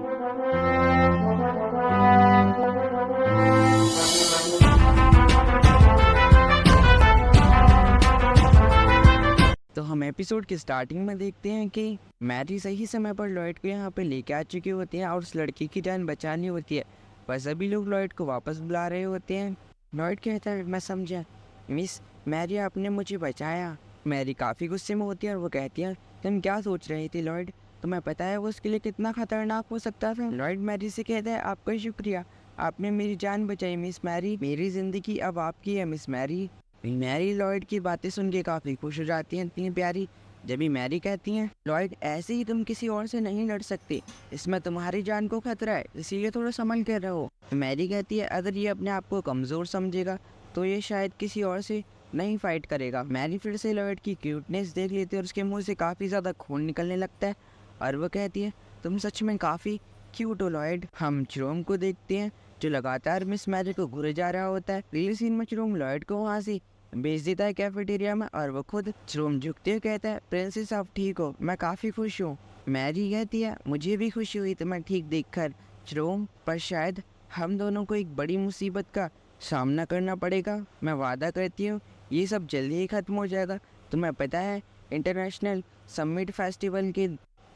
तो हम एपिसोड की स्टार्टिंग में देखते हैं कि मैरी सही समय पर लॉयड को यहाँ पे लेके आ चुकी होती है और उस लड़की की जान बचानी होती है, पर सभी लोग लॉयड को वापस बुला रहे होते हैं। लॉयड कहता है, मैं समझा मिस मैरी, आपने मुझे बचाया। मैरी काफ़ी गुस्से में होती है और वो कहती है, तुम क्या सोच रही थी लॉयड, तुम्हें पता है वो उसके लिए कितना खतरनाक हो सकता था। लॉयड मैरी से कहता है, आपका शुक्रिया, आपने मेरी जान बचाई मिस मैरी, मेरी ज़िंदगी अब आपकी है मिस मैरी। मैरी लॉयड की बातें सुन के काफ़ी खुश हो जाती हैं, इतनी प्यारी। जब भी मैरी कहती हैं, लॉयड ऐसे ही तुम किसी और से नहीं लड़ सकते, इसमें तुम्हारी जान को खतरा है, इसीलिए थोड़ा संभल कर रहो। मैरी कहती है, अगर ये अपने आप को कमज़ोर समझेगा तो ये शायद किसी और से नहीं फाइट करेगा। मैरी फिर से लॉयड की क्यूटनेस देख लेती है और उसके मुंह से काफ़ी ज़्यादा खून निकलने लगता है और वो कहती है, तुम सच में काफ़ी क्यूट हो लॉयड। हम चिरोम को देखते हैं जो लगातार मिस मैरी को घूरे जा रहा होता है। अगले सीन में चिरोम लॉयड को वहाँ से भेज देता है कैफेटेरिया में और वो खुद चिरोम झुकते हुए कहता है, प्रिंसेस आप ठीक हो, मैं काफ़ी खुश हूँ। मैरी कहती है, मुझे भी खुशी हुई तुम्हें ठीक देखकर चिरोम, पर शायद हम दोनों को एक बड़ी मुसीबत का सामना करना पड़ेगा। मैं वादा करती हूँ ये सब जल्दी ही ख़त्म हो जाएगा। तुम्हें पता है इंटरनेशनल समिट फेस्टिवल के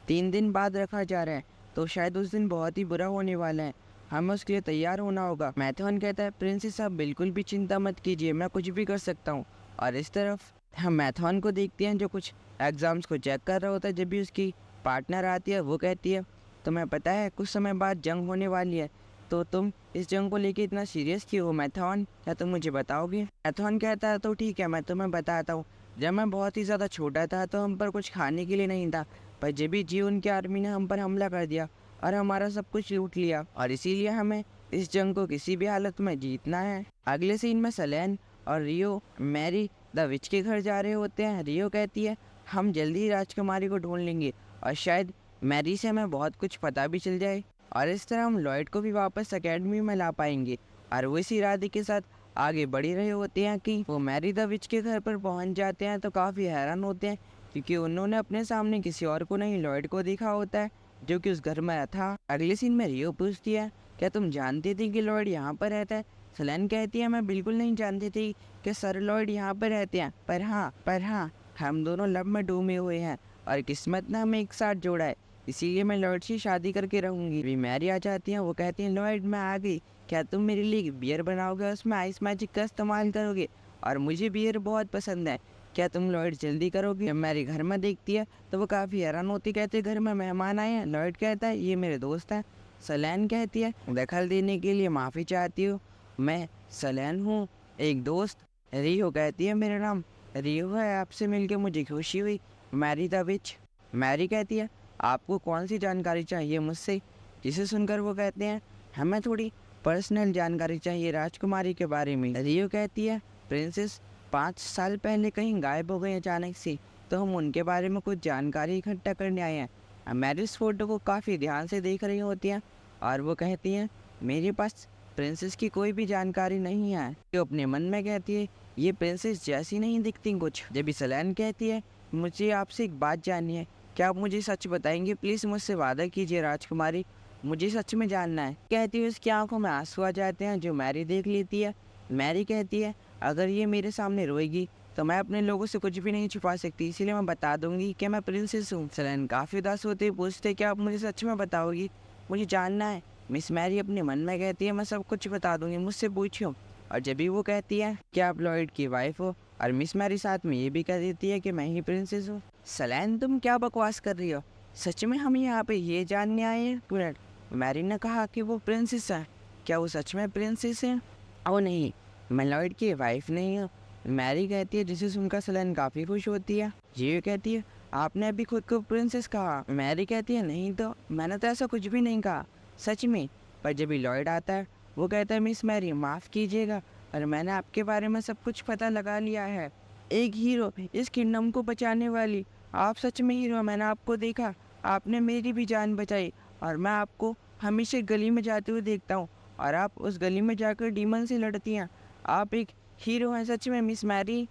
3 दिन बाद रखा जा रहा है, तो शायद उस दिन बहुत ही बुरा होने वाला है, हमें उसके लिए तैयार होना होगा। मैथन कहता है, प्रिंसेस आप बिल्कुल भी चिंता मत कीजिए, मैं कुछ भी कर सकता हूँ। और इस तरफ हम मैथन को देखते हैं जो कुछ एग्ज़ाम्स को चेक कर रहा होता है। जब भी उसकी पार्टनर आती है वो कहती है, तुम्हें पता है कुछ समय बाद जंग होने वाली है, तो तुम इस जंग को लेके इतना सीरियस क्यों हो मैथन, क्या तुम मुझे बताओगे। मैथन कहता है, तो ठीक है मैं तुम्हें बताता हूँ। जब मैं बहुत ही ज़्यादा छोटा था तो हम पर कुछ खाने के लिए नहीं था, पर जब भी जी उनकी आर्मी ने हम पर हमला कर दिया और हमारा सब कुछ लूट लिया, और इसीलिए हमें इस जंग को किसी भी हालत में जीतना है। अगले सीन में सेलेन और रियो मैरी द विच के घर जा रहे होते हैं। रियो कहती है, हम जल्दी ही राजकुमारी को ढूंढ लेंगे और शायद मैरी से हमें बहुत कुछ पता भी चल जाए, और इस तरह हम लॉयड को भी वापस अकेडमी में ला पाएंगे। और वो इसी इरादे के साथ आगे बढ़ रहे होते हैं कि वो मैरी द विच के घर पर पहुंच जाते हैं तो काफ़ी हैरान होते हैं, क्योंकि उन्होंने अपने सामने किसी और को नहीं लॉयड को देखा होता है जो कि उस घर में था। अगले सीन में रियो पूछती है, क्या तुम जानती थी कि लॉयड यहाँ पर रहता है। सेलेन कहती है, मैं बिल्कुल नहीं जानती थी कि सर लॉयड यहाँ पर रहते हैं, पर हाँ हम दोनों लव में डूबे हुए हैं और किस्मत ने हमें एक साथ जोड़ा है, इसीलिए मैं लॉयड से शादी करके रहूँगी। भी मैरी आ जाती है, वो कहती है, लॉयड मैं आ गई, क्या तुम मेरे लिए बियर बनाओगे, उसमें आइस मैजिक का इस्तेमाल करोगे, और मुझे बियर बहुत पसंद है, क्या तुम लॉयड जल्दी करोगे। जब मैरी घर में देखती है तो वो काफ़ी हैरान होती, कहते घर में मेहमान आए हैं। लॉयड कहता है, ये मेरे दोस्त हैं। सेलेन कहती है, दखल देने के लिए माफ़ी चाहती हूँ, मैं सेलेन हूँ, एक दोस्त। रियो कहती है, मेरा नाम रियो है, आपसे मिलकर मुझे खुशी हुई, मैरी द विच। मैरी कहती है, आपको कौन सी जानकारी चाहिए मुझसे। जिसे सुनकर वो कहते हैं, हमें थोड़ी पर्सनल जानकारी चाहिए राजकुमारी के बारे में। रियो कहती है, प्रिंसेस 5 साल पहले कहीं गायब हो गई अचानक से, तो हम उनके बारे में कुछ जानकारी इकट्ठा करने आए हैं। मैरी इस फोटो को काफ़ी ध्यान से देख रही होती हैं और वो कहती हैं, मेरे पास प्रिंसेस की कोई भी जानकारी नहीं है। तो अपने मन में कहती है, ये प्रिंसेस जैसी नहीं दिखती कुछ। जब भी सेलेन कहती है, मुझे आपसे एक बात जाननी है, क्या आप मुझे सच बताएंगे, प्लीज़ मुझसे वादा कीजिए राजकुमारी, मुझे सच में जानना है। कहती है, उसकी आंखों में आंसू आ जाते हैं जो मैरी देख लेती है। मैरी कहती है, अगर ये मेरे सामने रोएगी तो मैं अपने लोगों से कुछ भी नहीं छुपा सकती, इसीलिए मैं बता दूंगी कि मैं प्रिंसेस हूँ। सेलेन काफ़ी उदास होते पूछते, क्या आप मुझे सच में बताओगी, मुझे जानना है। मिस मैरी अपने मन में कहती है, मैं सब कुछ बता दूंगी, मुझसे पूछियो। और जब भी वो कहती है, क्या आप लॉयड की वाइफ हो, और मिस मैरी साथ में ये भी कह देती है कि मैं ही प्रिंसेस हूँ। सेलेन तुम क्या बकवास कर रही हो, सच में हम यहाँ पे ये जानने आए हैं। मैरी ने कहा कि वो प्रिंसेस है, क्या वो सच में प्रिंसेस है। ओ नहीं, मैं लॉयड की वाइफ नहीं हूँ। मैरी कहती है, जिसे सुनकर सेलेन काफ़ी खुश होती है। ये कहती है, आपने अभी खुद को प्रिंसेस कहा। मैरी कहती है, नहीं तो मैंने तो ऐसा कुछ भी नहीं कहा, सच में। पर जब भी लॉयड आता है वो कहता है, मिस मैरी माफ़ कीजिएगा, और मैंने आपके बारे में सब कुछ पता लगा लिया है, एक हीरो इस किंगडम को बचाने वाली, आप सच में हीरो, मैंने आपको देखा, आपने मेरी भी जान बचाई, और मैं आपको हमेशा गली में जाते हुए देखता हूँ, और आप उस गली में जाकर डीमन से लड़ती हैं, आप एक हीरो हैं सच में मिस मैरी,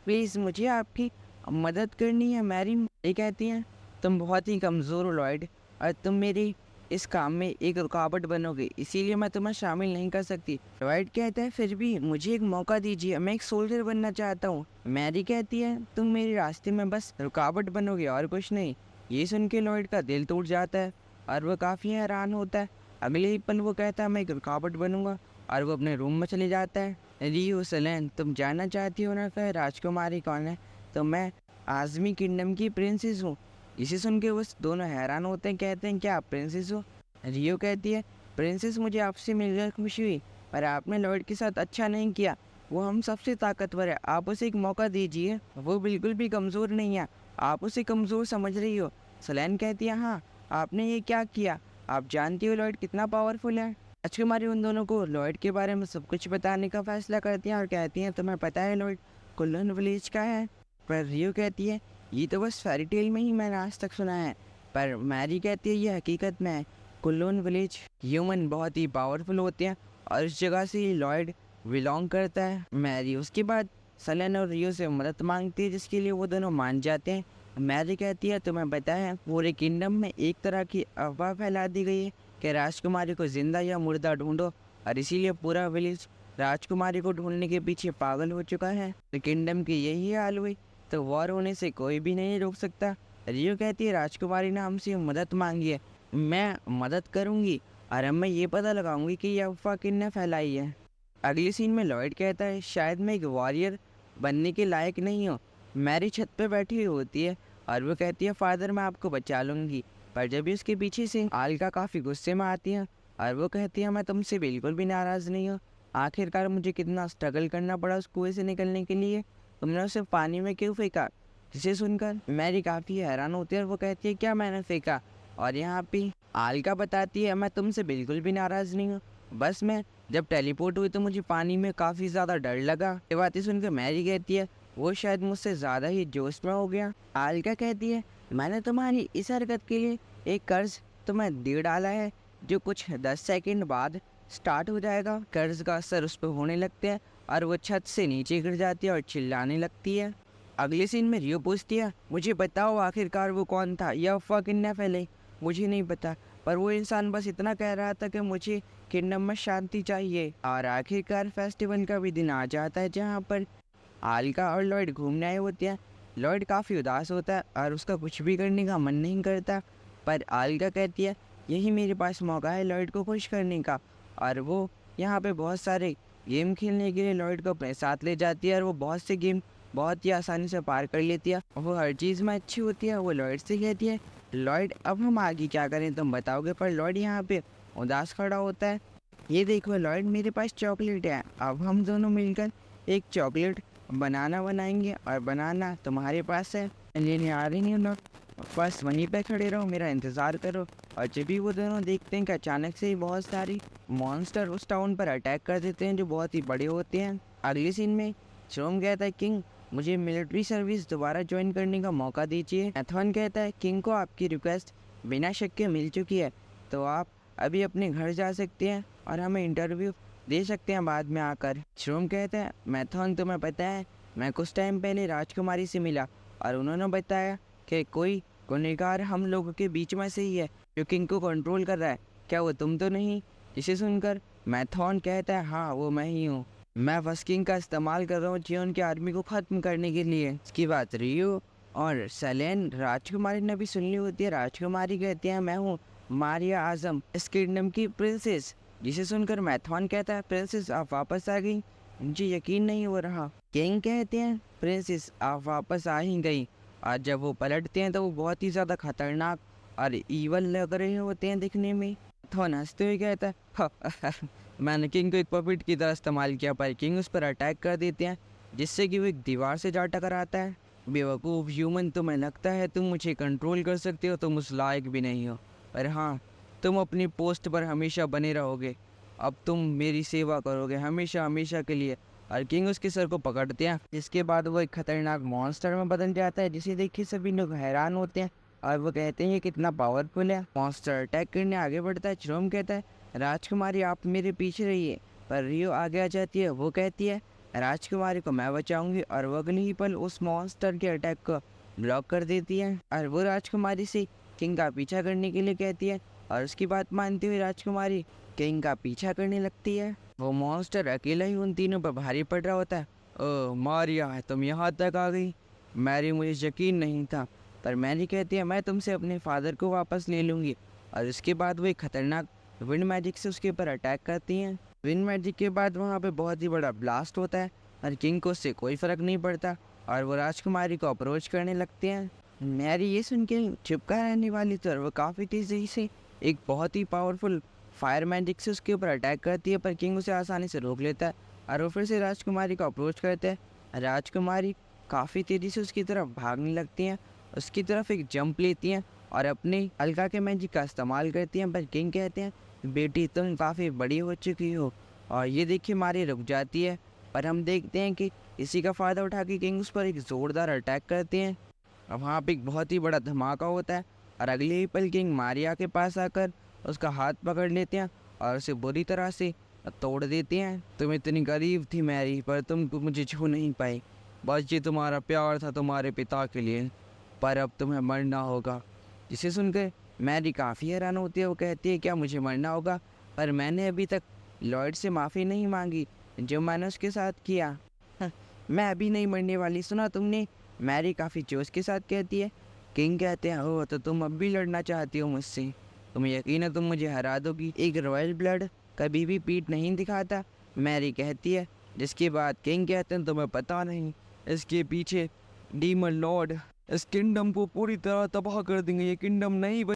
प्लीज़ मुझे आपकी मदद करनी है। मैरी ये कहती हैं, तुम बहुत ही कमज़ोर हो लॉयड, और तुम मेरी इस काम में एक रुकावट बनोगे, इसीलिए मैं तुम्हें शामिल नहीं कर सकती। लॉयड कहता है फिर भी मुझे एक मौका दीजिए, मैं एक सोल्जर बनना चाहता हूँ। मैरी कहती है तुम मेरे रास्ते में बस रुकावट बनोगे और कुछ नहीं। ये सुन के लॉयड का दिल टूट जाता है और वह काफ़ी हैरान होता है। अगले ही पल वो कहता है मैं एक रुकावट बनूंगा और वो अपने रूम में चले जाता है। रियो सेलेन तुम जानना चाहती हो ना कि राजकुमारी कौन है? तो मैं आज़मी किंगडम की प्रिंसेस हूँ। इसे सुन के वो दोनों हैरान होते हैं, कहते हैं क्या आप प्रिंसेस हो? रियो कहती है प्रिंसेस मुझे आपसे मिलकर खुशी हुई, पर आपने लॉर्ड के साथ अच्छा नहीं किया। वो हम सबसे ताकतवर है, आप उसे एक मौका दीजिए। वो बिल्कुल भी कमज़ोर नहीं है, आप उसे कमज़ोर समझ रही हो। सेलेन कहती है हाँ, आपने ये क्या किया? आप जानती हो लॉर्ड कितना पावरफुल है। राजकुमारी उन दोनों को लॉर्ड के बारे में सब कुछ बताने का फैसला करती हैं और कहती हैं तुम्हें पता है लॉर्ड कुल्लन विलेज का है? पर रियो कहती है ये तो बस फेरी टेल में ही मैंने आज तक सुना है। पर मैरी कहती है ये हकीकत में है। कुल्लोन विलेज ह्यूमन बहुत ही पावरफुल होते हैं और इस जगह से ही लॉयड बिलोंग करता है। मैरी उसके बाद सलन और रियो से मदद मांगती है, जिसके लिए वो दोनों मान जाते हैं। मैरी कहती है तुम्हें पता है पूरे किंगडम में एक तरह की अफवाह फैला दी गई है कि राजकुमारी को जिंदा या मुर्दा ढूंढो, और इसीलिए पूरा विलेज राजकुमारी को ढूंढने के पीछे पागल हो चुका है। तो किंगडम की यही हाल हुई तो वॉर होने से कोई भी नहीं रोक सकता। रियो कहती है राजकुमारी ने हमसे मदद मांगी है, मैं मदद करूंगी और अब मैं ये पता लगाऊंगी कि यह अफवाह किसने फैलाई है। अगले सीन में लॉयड कहता है शायद मैं एक वॉरियर बनने के लायक नहीं हूँ। मैरी छत पे बैठी हुई होती है और वो कहती है फादर मैं आपको बचा लूँगी। पर जब भी उसके पीछे से आलका काफ़ी गुस्से में आती है और वो कहती है मैं तुमसे बिल्कुल भी नाराज़ नहीं हूँ। आखिरकार मुझे कितना स्ट्रगल करना पड़ा उस कुएं से निकलने के लिए, तुमने उसे पानी में क्यों फेंका? जिसे सुनकर मैरी काफ़ी हैरान होती है और वो कहती है क्या मैंने फेंका? और यहाँ पे आलका बताती है मैं तुमसे बिल्कुल भी नाराज़ नहीं हूँ, बस मैं जब टेलीपोर्ट हुई तो मुझे पानी में काफ़ी ज़्यादा डर लगा। ये बातें सुनकर मैरी कहती है वो शायद मुझसे ज़्यादा ही जोश में हो गया। आलका कहती है मैंने तुम्हारी इस हरकत के लिए एक कर्ज तुम्हें दे डाला है जो कुछ 10 सेकंड बाद स्टार्ट हो जाएगा। कर्ज का असर उस पर होने लगता है और वो छत से नीचे गिर जाती है और चिल्लाने लगती है। अगले सीन में रियो पूछती है मुझे बताओ आखिरकार वो कौन था, यह अफवाह किसने फैलाई? मुझे नहीं पता, पर वो इंसान बस इतना कह रहा था कि मुझे किंगडम में शांति चाहिए। और आखिरकार फेस्टिवल का भी दिन आ जाता है जहाँ पर आलका और लॉयड घूमने आए होते हैं। लॉयड काफ़ी उदास होता है और उसका कुछ भी करने का मन नहीं करता, पर आलका कहती है यही मेरे पास मौका है लॉयड को खुश करने का, और वो यहाँ पे बहुत सारे गेम खेलने के लिए लॉयड को अपने साथ ले जाती है और वो बहुत से गेम बहुत ही आसानी से पार कर लेती है। वो हर चीज़ में अच्छी होती है। वो लॉयड से कहती है लॉयड अब हम आगे क्या करें तुम बताओगे? पर लॉयड यहाँ पे उदास खड़ा होता है। ये देखो लॉयड मेरे पास चॉकलेट है, अब हम दोनों मिलकर एक चॉकलेट बनाना बनाएंगे और बनाना तुम्हारे पास है, लेने आ रही नहीं लॉयड, बस वहीं पे खड़े रहो मेरा इंतज़ार करो। और जब भी वो दोनों देखते हैं कि अचानक से ही बहुत सारी मॉन्स्टर उस टाउन पर अटैक कर देते हैं जो बहुत ही बड़े होते हैं। अगले सीन में श्रोम कहता है किंग मुझे मिलिट्री सर्विस दोबारा ज्वाइन करने का मौका दीजिए। मैथॉन कहता है किंग को आपकी रिक्वेस्ट बिना शक के मिल चुकी है, तो आप अभी अपने घर जा सकते हैं और हमें इंटरव्यू दे सकते हैं बाद में आकर। श्रोम कहता है मैथॉन तुम्हें पता है मैं कुछ टाइम पहले राजकुमारी से मिला और उन्होंने बताया कि कोई गुनहगार हम लोगों के बीच में से ही है जो किंग को कंट्रोल कर रहा है, क्या वो तुम तो नहीं? इसे सुनकर मैथॉन कहता है हाँ वो मैं ही हूँ, मैं वस्किंग का इस्तेमाल कर रहा हूँ जियोन की आर्मी को ख़त्म करने के लिए। इसकी बात रियो और सेलेन राजकुमारी ने भी सुन ली होती है। राजकुमारी कहती है मैं हूँ मारिया आजम इस किंगडम की प्रिंसेस। जिसे सुनकर मैथॉन कहता है प्रिंसेस आप वापस आ गई, मुझे यकीन नहीं हो रहा। किंग कहते हैं प्रिंसेस आप वापस आ ही गई। और जब वो पलटते हैं तो वो बहुत ही ज़्यादा खतरनाक और ईवल लग रहे होते हैं दिखने में। मैथॉन हंसते हुए कहता है मैंने किंग को एक पपेट की तरह इस्तेमाल किया, पर किंग उस पर अटैक कर देते हैं जिससे कि वो एक दीवार से जा टकराता है। बेवकूफ़ ह्यूमन, तुम्हें लगता है तुम मुझे कंट्रोल कर सकते हो, तुम उस लायक भी नहीं हो। पर हाँ तुम अपनी पोस्ट पर हमेशा बने रहोगे, अब तुम मेरी सेवा करोगे हमेशा हमेशा के लिए। और किंग उसके सर को पकड़ते हैं, जिसके बाद वो एक खतरनाक मॉन्स्टर में बदल जाता है जिसे देख के सभी लोग हैरान होते हैं और वो कहते हैं ये कितना पावरफुल है। मॉन्स्टर अटैक करने आगे बढ़ता है। श्रोम कहता है राजकुमारी आप मेरे पीछे रहिए, पर रियो आगे आ जाती है। वो कहती है राजकुमारी को मैं बचाऊंगी और वो अगले ही पल उस मॉन्स्टर के अटैक को ब्लॉक कर देती है और वो राजकुमारी से किंग का पीछा करने के लिए कहती है और उसकी बात मानती हुई राजकुमारी किंग का पीछा करने लगती है। वो मॉन्स्टर अकेला ही उन तीनों पर भारी पड़ रहा होता है। ओ मारिया, तुम यहाँ तक आ गई। मैरी, मुझे यकीन नहीं था, पर मैरी कहती है मैं तुमसे अपने फादर को वापस ले लूँगी। और उसके बाद वो एक खतरनाक विंड मैजिक से उसके ऊपर अटैक करती हैं। विंड मैजिक के बाद वहाँ पे बहुत ही बड़ा ब्लास्ट होता है और किंग को उससे कोई फ़र्क नहीं पड़ता और वो राजकुमारी को अप्रोच करने लगते हैं। मैरी ये सुन के चिपका रहने वाली थी और वो काफ़ी तेज़ी से एक बहुत ही पावरफुल फायर मैजिक से उसके ऊपर अटैक करती है, पर किंग उसे आसानी से रोक लेता है और वो फिर से राजकुमारी को अप्रोच करते हैं। राजकुमारी काफ़ी तेज़ी से उसकी तरफ भागने लगती हैं, उसकी तरफ एक जंप लेती हैं और अपनी अलका के मैजिक का इस्तेमाल करती हैं, पर किंग कहते हैं बेटी तुम काफ़ी बड़ी हो चुकी हो। और ये देखिए मारी रुक जाती है, पर हम देखते हैं कि इसी का फ़ायदा उठा के किंग उस पर एक ज़ोरदार अटैक करते हैं। अब वहाँ पे एक बहुत ही बड़ा धमाका होता है और अगले ही पल किंग मारिया के पास आकर उसका हाथ पकड़ लेते हैं और उसे बुरी तरह से तोड़ देते हैं। तुम इतनी गरीब थी मैरी, पर तुम मुझे छू नहीं पाई। बस ये तुम्हारा प्यार था तुम्हारे पिता के लिए, पर अब तुम्हें मरना होगा। जिसे सुनकर मैरी काफ़ी हैरान होती है। वो कहती है क्या मुझे मरना होगा? पर मैंने अभी तक लॉयड से माफ़ी नहीं मांगी जो मैंने उसके साथ किया। मैं अभी नहीं मरने वाली, सुना तुमने? मैरी काफ़ी जोश के साथ कहती है। किंग कहते हैं ओह तो तुम अब भी लड़ना चाहती हो मुझसे? तुम्हें यकीन है तुम मुझे हरा दोगी? एक रॉयल ब्लड कभी भी पीठ नहीं दिखाता, मैरी कहती है। जिसके बाद किंग कहते हैं तुम्हें पता नहीं, इसके पीछे डीमन लॉर्ड इस किंगडम को पूरी तरह तबाह कर देंगे। ये किंगडम नहीं